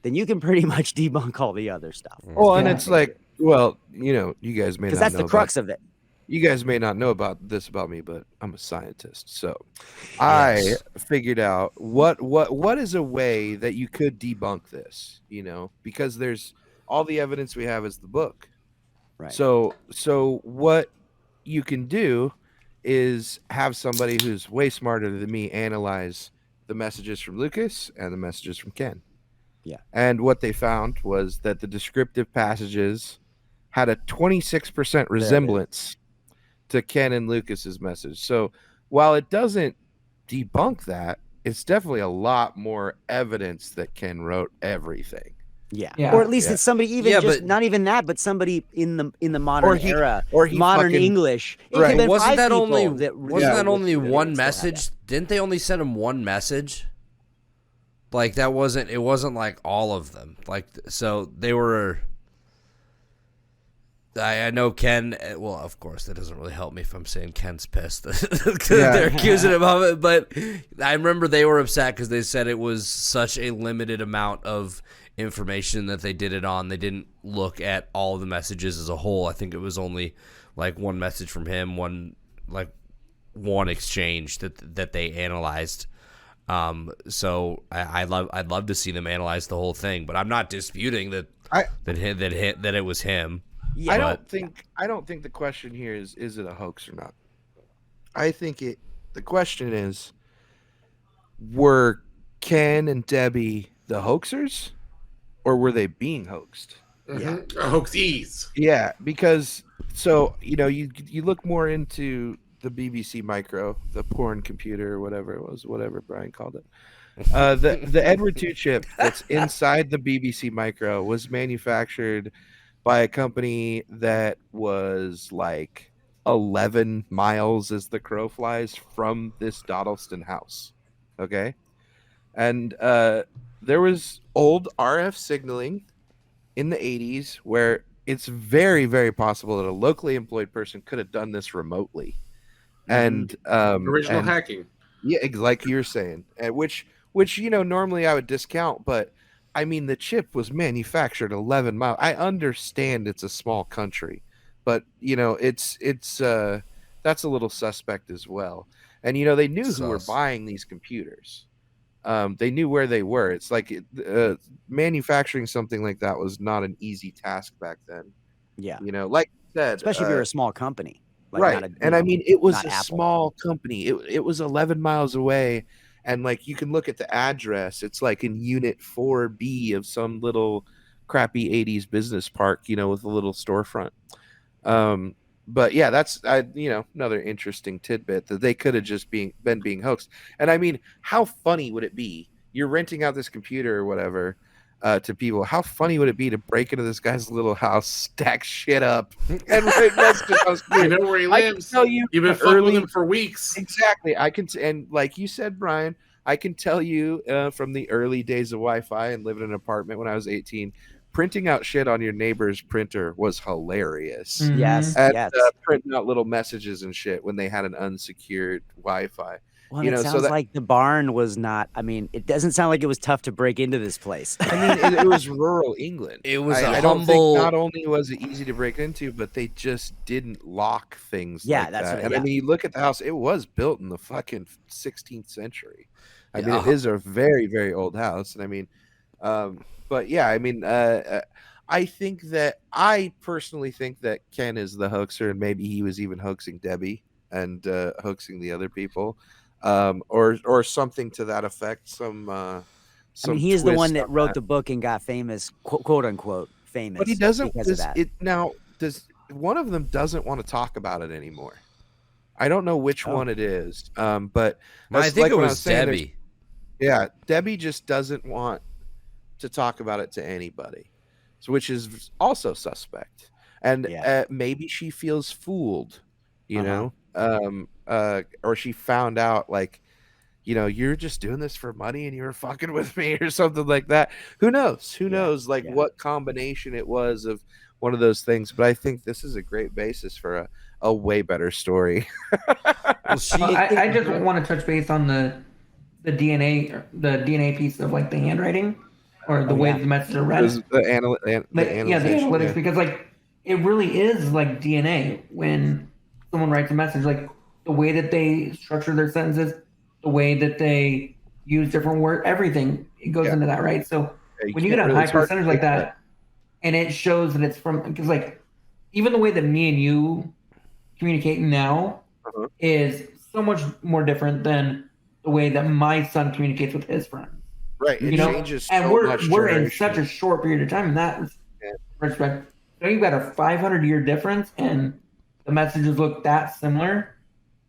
then you can pretty much debunk all the other stuff. Well, and Yeah. it's like, well, you know, you guys may Because not that's know the crux of it. you guys may not know about this about me, but I'm a scientist. So I Yes. figured out what is a way that you could debunk this, you know, because there's all the evidence we have is the book. Right. So what you can do is have somebody who's way smarter than me analyze the messages from Lucas and the messages from Ken. Yeah. And what they found was that the descriptive passages had a 26% resemblance to Ken and Lucas's message. So while it doesn't debunk that, it's definitely a lot more evidence that Ken wrote everything. Yeah. Yeah. Or at least Yeah. it's somebody even Yeah, just but- not even that, but somebody in the modern he- era, or he modern fucking- English. It Right. could have been Wasn't 5 that people only that wasn't Yeah. that only still one had message? that. Didn't they only send him one message? Like it wasn't like all of them. Like so they were. I know Ken. Well, of course, that doesn't really help me if I'm saying Ken's pissed because Yeah. they're accusing him of it. But I remember they were upset because they said it was such a limited amount of information that they did it on. They didn't look at all the messages as a whole. I think it was only like one message from him, one exchange that they analyzed. So I'd love to see them analyze the whole thing, but I'm not disputing that it was him. Yeah. I don't think the question here is it a hoax or not. I think the question is, were Ken and Debbie the hoaxers, or were they being hoaxed? Mhm. Hoaxies. Yeah, because so you know you look more into the BBC Micro, the porn computer, or whatever it was, whatever Brian called it. The Edward II chip that's inside the BBC Micro was manufactured by a company that was like 11 miles as the crow flies from this Doddleston house. Okay. And there was old RF signaling in the 80s where it's very, very possible that a locally employed person could have done this remotely. And Original and- hacking. yeah, like you're saying, which you know normally I would discount, but I mean the chip was manufactured 11 miles. I understand it's a small country, but you know it's that's a little suspect as well. And you know they knew who were Sus. buying these computers. They knew where they were. It's like manufacturing something like that was not an easy task back then. Yeah. You know, like you said, Especially if you're a small company. Like right. not a- And I mean, it was not a Apple. small company. It was 11 miles away. And like, you can look at the address. It's like in unit 4B of some little crappy 80s business park, you know, with a little storefront. But yeah, that's, you know, another interesting tidbit that they could have just been being hoaxed. And I mean, how funny would it be? You're renting out this computer or whatever to people. How funny would it be to break into this guy's little house, stack shit up, and write messages on his You computer? know where he I can lives. tell you You've been the fucking with early- him for weeks. Exactly. I can, and like you said, Brian, I can tell you from the early days of Wi-Fi and living in an apartment when I was 18, printing out shit on your neighbor's printer was hilarious. Mhm. Yes. And yes. printing out little messages and shit when they had an unsecured Wi-Fi. Well, you it know, so sounds that- like the barn was not. I mean, it doesn't sound like it was tough to break into this place. I mean, it was rural England. It was I a don't humble. think not only was it easy to break into, but they just didn't lock things. Yeah, like that's that. what- And yeah. I mean, you look at the house; it was built in the fucking 16th century. I mean, Yeah. it is a very, very old house. And I mean, but yeah, I mean, I personally think that Ken is the hoaxer, and maybe he was even hoaxing Debbie and hoaxing the other people, or something to that effect. I mean, he is the one that wrote the book and got famous, quote unquote But famous. he doesn't. because of that. Does one of them doesn't want to talk about it anymore? I don't know which one it is. But I think it when was Debbie. Yeah, Debbie just doesn't want to talk about it to anybody, which is also suspect. And maybe she feels fooled, you know, or she found out like, you're just doing this for money and you were fucking with me or something like that. Who knows? Who knows like what combination it was of one of those things. But I think this is a great basis for a way better story. I just want to touch base on the DNA piece of like the handwriting or the way the messages are read. The analytics, because like it really is like DNA when someone writes a message, like the way that they structure their sentences, the way that they use different words, everything it goes into that, right? So when you get a high percentage like that, and it shows that it's from, because like even the way that me and you communicate now is so much more different than the way that my son communicates with his friends. Right. It changes so and much. We're in such a short period of time in that respect. So you've got a 500-year difference and the messages look that similar.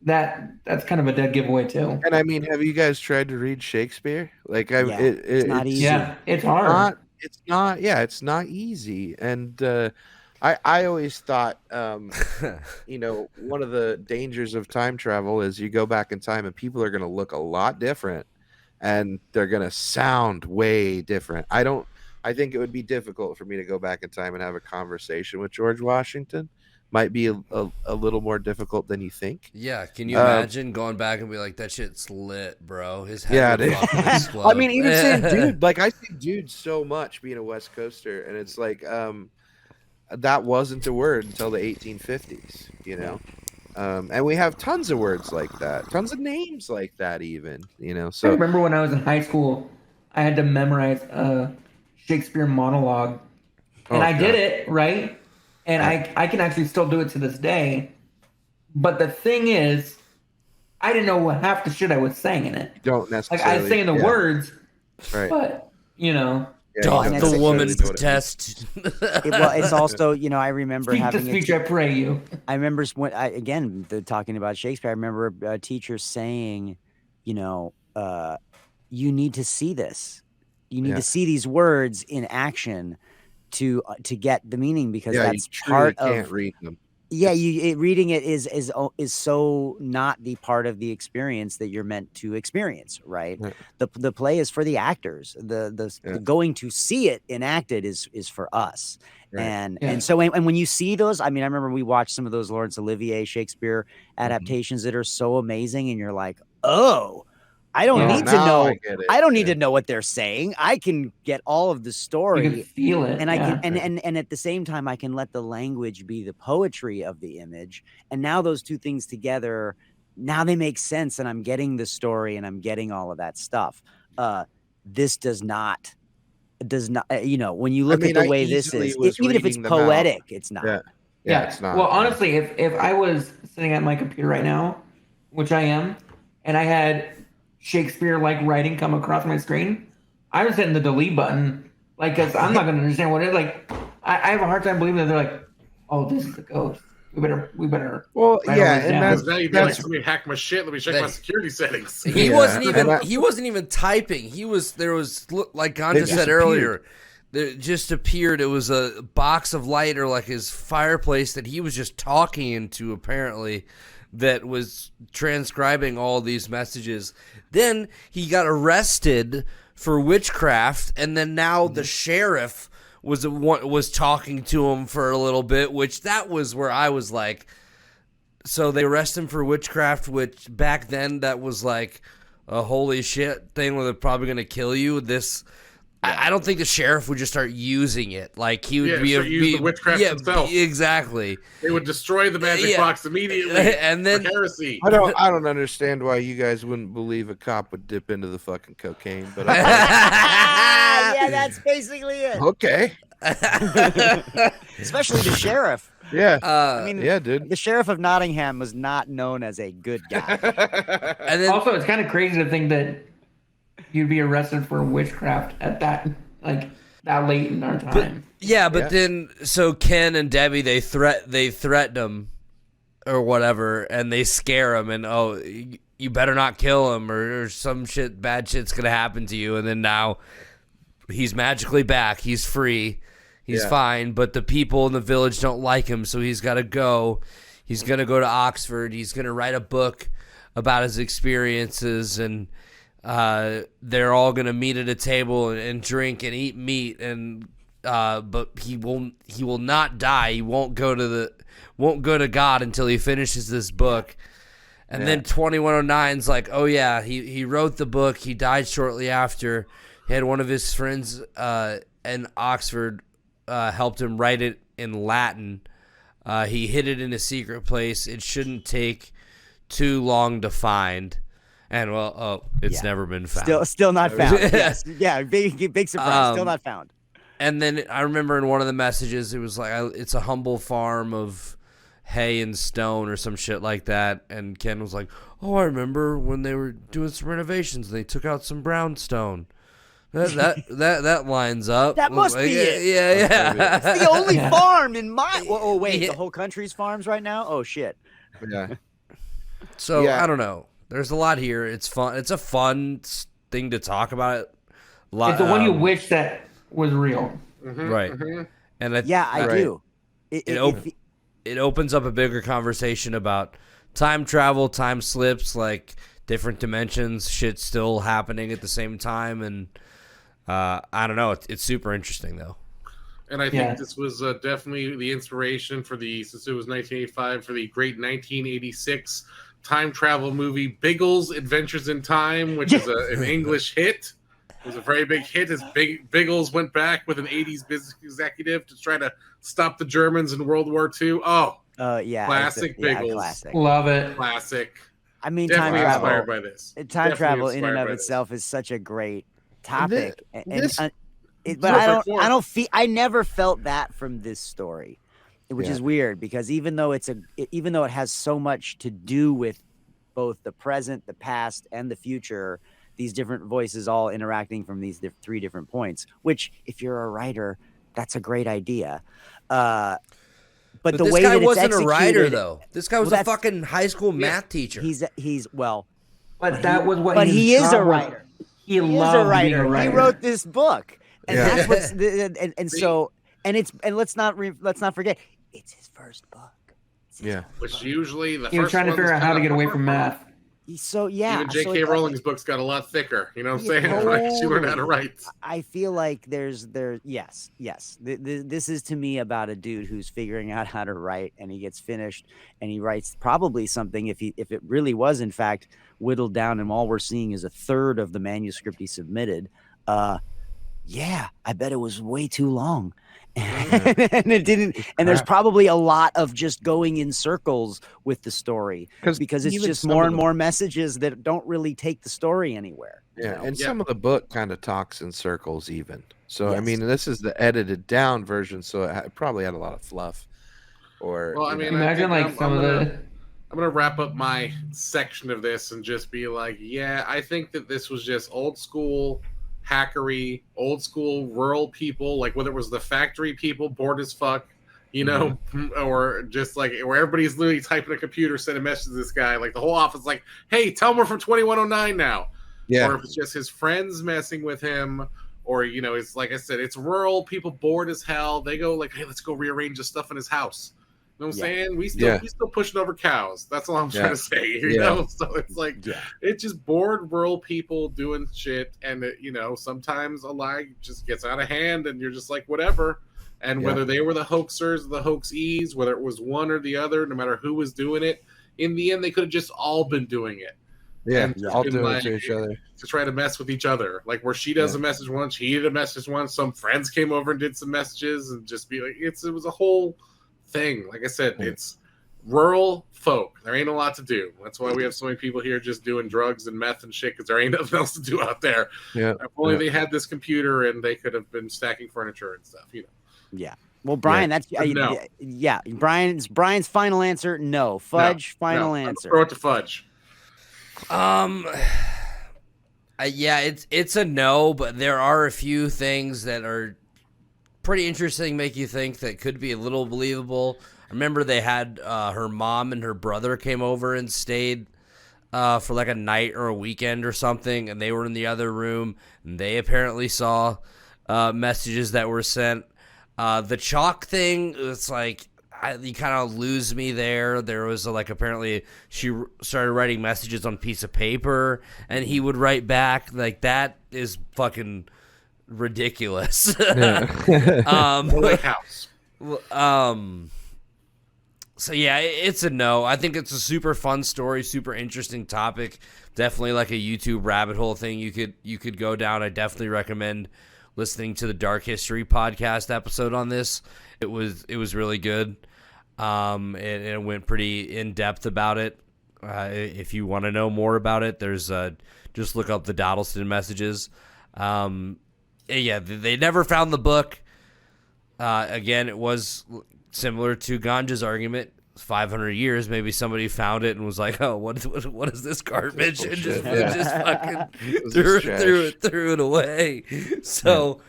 That's kind of a dead giveaway too. And I mean, have you guys tried to read Shakespeare? Like it's not easy. Yeah, it's hard. It's not easy. And I always thought, one of the dangers of time travel is you go back in time and people are going to look a lot different and they're going to sound way different. I think it would be difficult for me to go back in time and have a conversation with George Washington. Might be a little more difficult than you think. Yeah, can you imagine going back and be like, that shit's lit, bro? His head would fucking explode. I mean, even saying dude, like I see dude so much being a West Coaster, and it's like that wasn't a word until the 1850s, and we have tons of words like that, tons of names like that, even, So I remember when I was in high school, I had to memorize a Shakespeare monologue, and I did it right. And I can actually still do it to this day. But the thing is, I didn't know what half the shit I was saying in it. Don't necessarily. Like I was saying the words, right? But the woman's test. It's also, I remember having the speech. I pray you. I remember talking about Shakespeare. I remember a teacher saying, you need to see this. You need to see these words in action to get the meaning, because that's part of. Can't read them. Yeah, reading it is so not the part of the experience that you're meant to experience, right? Yeah. The play is for the actors. The going to see it enacted is for us. Right. And so when you see those, I mean, I remember we watched some of those Laurence Olivier Shakespeare adaptations that are so amazing, and you're like, oh. I don't need to know. I don't need to know what they're saying. I can get all of the story. You can feel it, and I can, and at the same time, I can let the language be the poetry of the image. And now those two things together, now they make sense. And I'm getting the story, and I'm getting all of that stuff. This does not. When you look at the way this is, even if it's poetic, it's not. Yeah, it's not. Well, honestly, if I was sitting at my computer right now, which I am, and I had Shakespeare like writing come across my screen, I was hitting the delete button, like, because I'm not going to understand what it is. Like, I have a hard time believing that they're like, oh, this is a ghost. We better. Well, yeah, and now you'd be like, let me hack my shit. Let me check my security settings. He wasn't even typing. There was like Ganja said earlier. There just appeared. It was a box of light or like his fireplace that he was just talking into, apparently, that was transcribing all these messages. Then he got arrested for witchcraft, and then now the sheriff was talking to him for a little bit, which that was where I was like, so they arrest him for witchcraft, which back then that was like a holy shit thing where they're probably going to kill you. I don't think the sheriff would just start using it. Like he would use the witchcraft himself. Exactly. They would destroy the magic box immediately. And then heresy. I don't understand why you guys wouldn't believe a cop would dip into the fucking cocaine. But yeah, that's basically it. Okay. Especially the sheriff. Yeah. I mean, dude. The sheriff of Nottingham was not known as a good guy. And then, also, it's kind of crazy to think that you'd be arrested for witchcraft at that late in our time. But then so Ken and Debbie they threatened him or whatever, and they scare him, and you better not kill him, or some bad shit's gonna happen to you. And then now he's magically back. He's free. He's fine. But the people in the village don't like him, so he's got to go. He's gonna go to Oxford. He's gonna write a book about his experiences, and they're all gonna meet at a table and drink and eat meat, and but he will not die. He won't go to God until he finishes this book. And then 2109's like, oh yeah, he wrote the book. He died shortly after. He had one of his friends in Oxford helped him write it in Latin. He hid it in a secret place. It shouldn't take too long to find. And it's never been found. Still not found. Yes. Yeah, big surprise. Still not found. And then I remember in one of the messages, it was like, it's a humble farm of hay and stone or some shit like that. And Ken was like, oh, I remember when they were doing some renovations, they took out some brownstone. That lines up. That must be it. Yeah. It's the only farm in my... Oh, wait, the whole country's farms right now? Oh, shit. Yeah. So, I don't know. There's a lot here. It's fun. It's a fun thing to talk about. It's the one you wish that was real. Right. And I do. It opens up a bigger conversation about time travel, time slips, like different dimensions, shit still happening at the same time. And I don't know. It's super interesting, though. And I think this was definitely the inspiration for since it was 1985, for the great 1986 time travel movie Biggles Adventures in Time, which is an English hit. It was a very big hit as Biggles went back with an 80s business executive to try to stop the Germans in World War II. Classic Biggles. Classic. Love it. Classic. I mean, Definitely time travel. inspired by this. Time travel in and of itself is such a great topic. I never felt that from this story, which is weird, because even though it has so much to do with both the present, the past, and the future, these different voices all interacting from these three different points, which if you're a writer, that's a great idea. But the this way guy that it's wasn't a writer, executed- though. This guy was a fucking high school math teacher. But that was what. But he is a writer. He loves being a writer. He wrote this book, and that's what's and let's not forget, it's his first book. Which usually he was trying to figure out how to get away from math. Even J.K. Rowling's books got a lot thicker. You know what I'm saying? Like, she learned how to write. I feel like yes. This is to me about a dude who's figuring out how to write, and he gets finished, and he writes probably something, if it really was in fact whittled down, and all we're seeing is a third of the manuscript he submitted. I bet it was way too long. And it didn't, and there's probably a lot of just going in circles with the story, because it's just more and more messages that don't really take the story anywhere. Some of the book kind of talks in circles even. So I mean, this is the edited down version, so it probably had a lot of fluff. Imagine I'm gonna wrap up my section of this and just be like, I think that this was just old school hackery, old school rural people, like whether it was the factory people bored as fuck, or just like where everybody's literally typing a computer, sending a message to this guy, like the whole office, like, hey, tell me we're from 2109 now. Or if it's just his friends messing with him, or it's like I said, it's rural people bored as hell. They go like, hey, let's go rearrange the stuff in his house. You know what I'm saying? We still pushing over cows. That's all I'm trying to say. You know? So it's like it's just bored rural people doing shit, and sometimes a lie just gets out of hand, and you're just like, whatever. And whether they were the hoaxers or the hoaxees, whether it was one or the other, no matter who was doing it, in the end they could have just all been doing it. All doing it to each other to try to mess with each other. Like where she does a message once, he did a message once, some friends came over and did some messages, and just be like, it was a whole thing. Like I said, it's rural folk. There ain't a lot to do. That's why we have so many people here just doing drugs and meth and shit, because there ain't nothing else to do out there. If only they had this computer and they could have been stacking furniture and stuff. Well, Brian, that's Brian's final answer. No. Fudge, final answer. Throw it to Fudge. It's a no, but there are a few things that are pretty interesting, make you think that could be a little believable. I remember they had her mom and her brother came over and stayed for like a night or a weekend or something, and they were in the other room, and they apparently saw messages that were sent. The chalk thing, it's like you kind of lose me there. There was apparently she started writing messages on a piece of paper, and he would write back. Like, that is fucking ridiculous. Like house. So yeah, it's a no. I think it's a super fun story, super interesting topic. Definitely like a YouTube rabbit hole thing you could go down. I definitely recommend listening to the Dark History podcast episode on this. It was really good. And it went pretty in depth about it. If you want to know more about it, there's just look up the Dodleston Messages. Yeah, they never found the book. Again, it was similar to Ganja's argument. 500 years, maybe somebody found it and was like, "Oh, what is this garbage?" And just fucking threw it away. So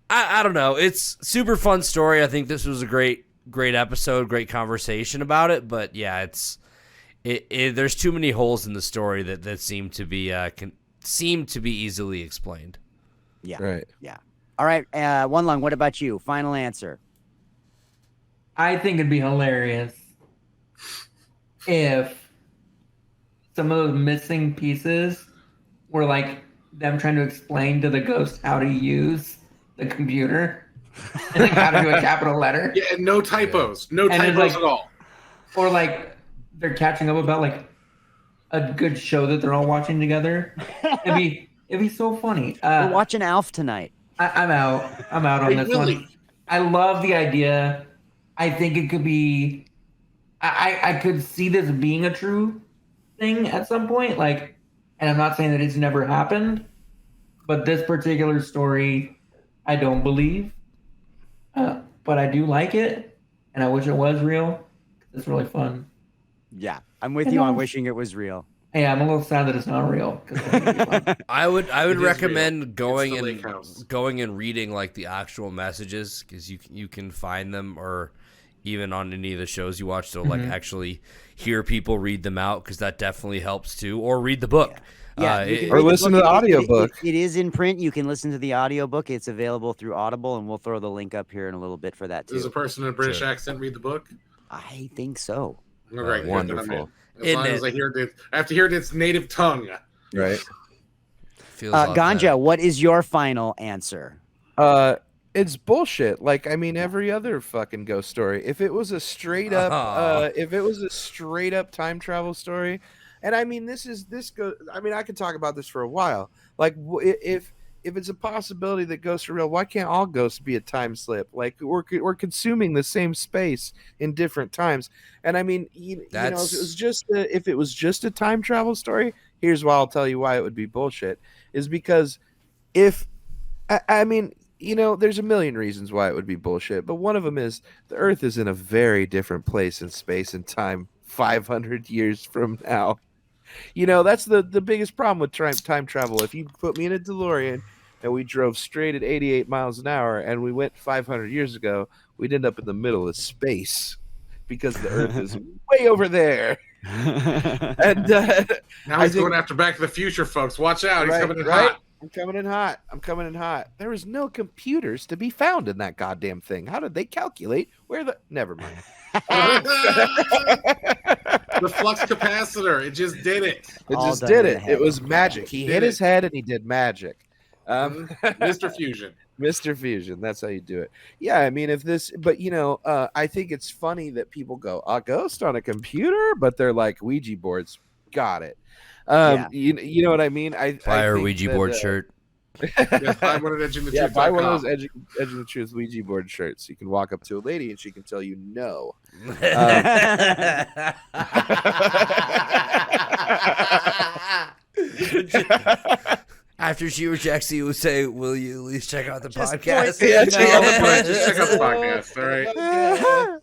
I don't know. It's super fun story. I think this was a great episode, great conversation about it. But yeah, there's too many holes in the story that seem to be easily explained. Yeah. Right. Yeah. All right. One Lung, what about you? Final answer. I think it'd be hilarious if some of those missing pieces were like them trying to explain to the ghost how to use the computer and like how to do a capital letter. Yeah, and no typos. No And typos at all. Or like they're catching up about like a good show that they're all watching together. It'd be so funny. We're watching Alf tonight. I'm out on this one. I love the idea. I think it could be. I could see this being a true thing at some point. Like, and I'm not saying that it's never happened, but this particular story, I don't believe. But I do like it, and I wish it was real. It's really fun. Yeah, I'm with you on wishing it was real. Yeah, I'm a little sad that it's not real. I would recommend real. going It's and reading like the actual messages, because you can find them, or even on any of the shows you watch, they'll like actually hear people read them out, because that definitely helps too. Or read the book. Yeah, or listen to the audiobook. It is in print. You can listen to the audiobook. It's available through Audible, and we'll throw the link up here in a little bit for that too. Does a person in a British accent read the book? I think so. All right, wonderful. As long as I have to hear it in its native tongue. Right. Ganja, what is your final answer? It's bullshit. Like, I mean, every other fucking ghost story. If it was a straight up, time travel story, and I mean, I mean, I could talk about this for a while. Like, if it's a possibility that ghosts are real, why can't all ghosts be a time slip? Like, we're consuming the same space in different times. And I mean, you know, if it was just a time travel story, here's why I'll tell you why it would be bullshit. Is because I mean, you know, there's a million reasons why it would be bullshit, but one of them is the Earth is in a very different place in space and time 500 years from now. You know, that's the biggest problem with time travel. If you put me in a DeLorean and we drove straight at 88 miles an hour and we went 500 years ago, we'd end up in the middle of space because the Earth is way over there. And now he's going after Back to the Future, folks. Watch out. He's coming in hot. I'm coming in hot. There was no computers to be found in that goddamn thing. How did they calculate where the... Never mind. The flux capacitor. It just did it. It was magic. He hit his head and he did magic. Mr. Fusion. Mr. Fusion. That's how you do it. Yeah, I mean, but you know, I think it's funny that people go, a ghost on a computer, but they're like Ouija boards. Got it. You know what I mean? Buy our Ouija board shirt. Buy one of Edging the Truth. Buy one of those Edging the Truth Ouija board shirts. You can walk up to a lady and she can tell you no. After she rejects you, say, "Will you at least check out the podcast?" Just check out the podcast. All right.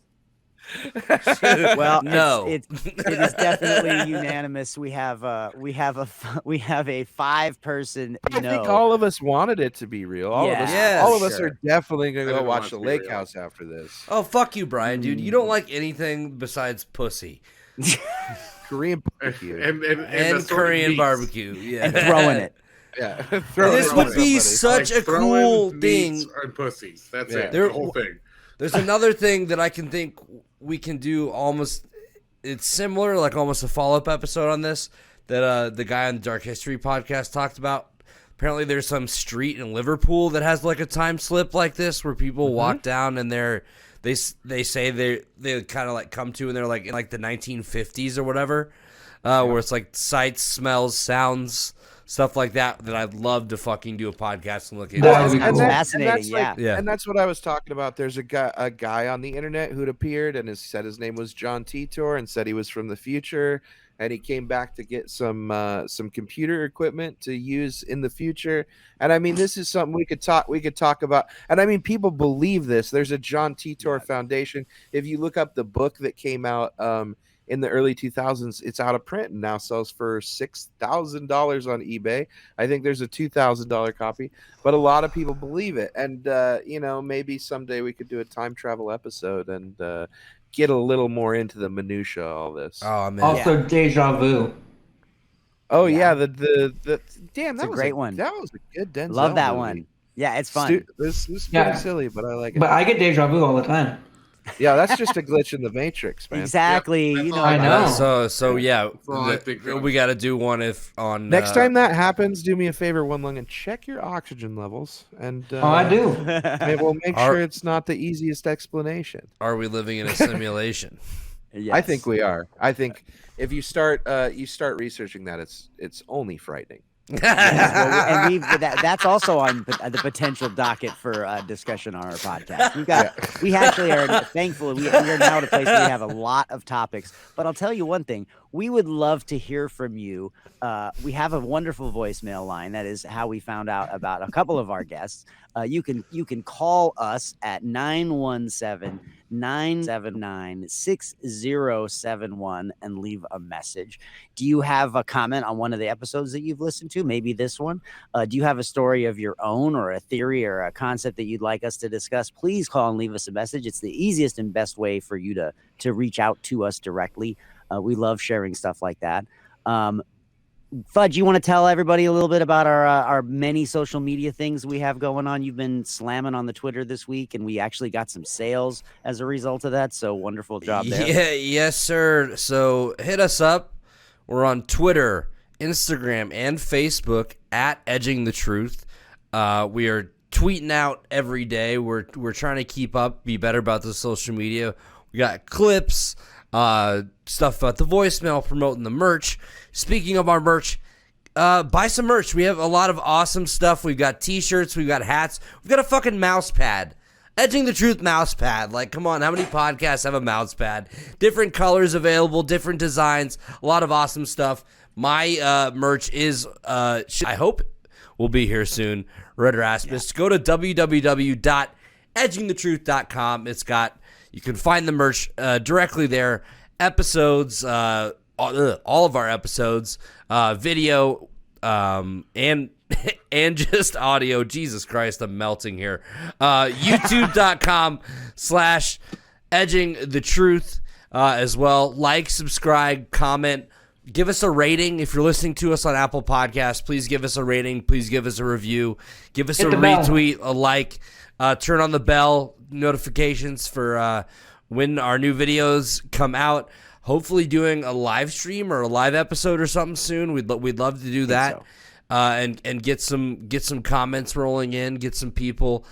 Well, No. it is definitely unanimous. We have a 5-person I think all of us wanted it to be real. All of us, Yeah, all of for us sure. are definitely gonna I go didn't want watch it the to be Lake real. House after this. Oh, fuck you, Brian, dude. You don't like anything besides pussy Korean barbecue. and and assorted Korean meats. barbecue. Yeah. and throwing it. Yeah, This it would at be somebody. such a throwing cool meats thing. and pussies. That's Yeah. it. There- The whole thing. There's another thing that I can think we can do almost. It's similar, like almost a follow-up episode on this that the guy on the Dark History podcast talked about. Apparently, there's some street in Liverpool that has like a time slip like this, where people walk down and they say they kind of like come to and they're like in like the 1950s or whatever, where it's like sights, smells, sounds, stuff like that. That I'd love to fucking do a podcast and look into. That would be That's cool. fascinating. Yeah. And that's what I was talking about. There's a guy on the internet who'd appeared and said his name was John Titor and said he was from the future, and he came back to get some computer equipment to use in the future. And I mean, this is something we could talk about. And I mean, people believe this. There's a John Titor Foundation. If you look up the book that came out in the early 2000s, it's out of print and now sells for $6,000 on eBay. I think there's a $2,000 copy, but a lot of people believe it. And maybe someday we could do a time travel episode and get a little more into the minutia of all this. Oh man. Also, Deja Vu. Oh Yeah. yeah, the damn, that It's a was great one. That was a good Denzel. Love that movie. one. Yeah, it's fun. This is Yeah. pretty silly, but I like it. But I get Deja Vu all the time. Yeah, that's just a glitch in the Matrix, man. Exactly. That's You know, all I know. So yeah, all I think of. we got to do one on Next time that happens, do me a favor, One Lung, and check your oxygen levels. And Oh, I do. we'll make Our- sure it's not the easiest explanation. Are we living in a simulation? Yes. I think we are. I think if you start researching that, it's only frightening. Well, and that's also on the potential docket for discussion on our podcast. We actually are thankful we are now at a place where we have a lot of topics. But I'll tell you one thing: we would love to hear from you. We have a wonderful voicemail line. That is how we found out about a couple of our guests. You can call us at 917-979-6071 and leave a message. Do you have a comment on one of the episodes that you've listened to? Maybe this one. Do you have a story of your own or a theory or a concept that you'd like us to discuss? Please call and leave us a message. It's the easiest and best way for you to reach out to us directly. We love sharing stuff like that. Fudge, you want to tell everybody a little bit about our many social media things we have going on? You've been slamming on the Twitter this week, and we actually got some sales as a result of that. So wonderful job there. Yeah, yes, sir. So hit us up. We're on Twitter, Instagram, and Facebook at Edging the Truth. We are tweeting out every day. We're trying to keep up, be better about the social media. We got clips, stuff about the voicemail, promoting the merch. Speaking of our merch, buy some merch. We have a lot of awesome stuff. We've got t-shirts, we've got hats, we've got a fucking mouse pad. Edging the Truth mouse pad. Like, come on, how many podcasts have a mouse pad? Different colors available, different designs, a lot of awesome stuff. My merch is, I hope will be here soon. Red Rasmus. Go to www.edgingthetruth.com. You can find the merch directly there. Episodes, all of our episodes, video, and just audio. Jesus Christ, I'm melting here. YouTube.com/edgingthetruth as well. Like, subscribe, comment. Give us a rating. If you're listening to us on Apple Podcasts, please give us a rating. Please give us a review. Give us a retweet, a like. Turn on the bell notifications for when our new videos come out. Hopefully doing a live stream or a live episode or something soon. We'd love to do that. And get some comments rolling in, get some people,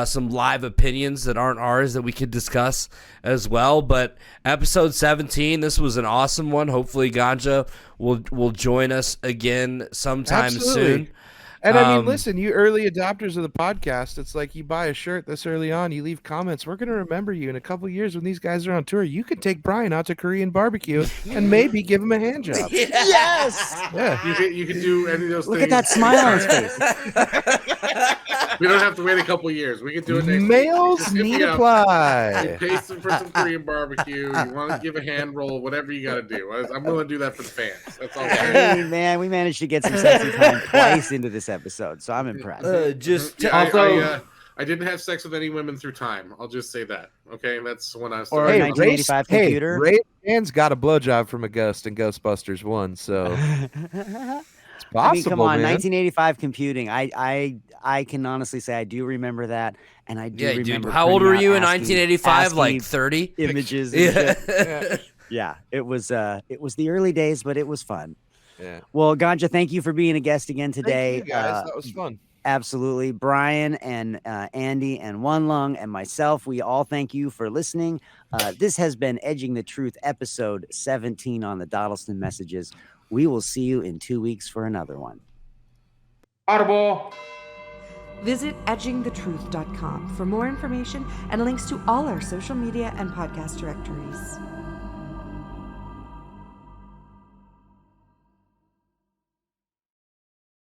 some live opinions that aren't ours that we could discuss as well. But episode 17, this was an awesome one. Hopefully Ganja will join us again sometime soon. And I mean, listen, you early adopters of the podcast, it's like you buy a shirt this early on, you leave comments. We're going to remember you in a couple of years when these guys are on tour. You can take Brian out to Korean barbecue and maybe give him a hand job. Yes. Yeah. You can do any of those Look things. at that smile on his face. We don't have to wait a couple years. We can do it next week. Males Just hit need me up. apply. You pay some for some Korean barbecue. You want to give a hand roll, whatever you got to do. I'm willing to do that for the fans. That's all. Hey, man, we managed to get some sexy time twice into this episode, so I'm impressed. I didn't have sex with any women through time. I'll just say that. Okay, that's when I was. Or Hey, 1985 computer. Ray Dan's got a blowjob from a ghost in Ghostbusters 1, so it's possible, I mean, come on, man. 1985 computing. I can honestly say I do remember that, and I do remember. Dude, how old were printing you out in ASCII 1985? Like 30 images. And shit. Yeah, it was the early days, but it was fun. Yeah. Well, Ganja, thank you for being a guest again today. Thank you guys. That was fun. Absolutely. Brian and Andy and One Lung and myself, we all thank you for listening. This has been Edging the Truth, episode 17 on the Dodleston Messages. We will see you in 2 weeks for another one. Audible. Visit edgingthetruth.com for more information and links to all our social media and podcast directories.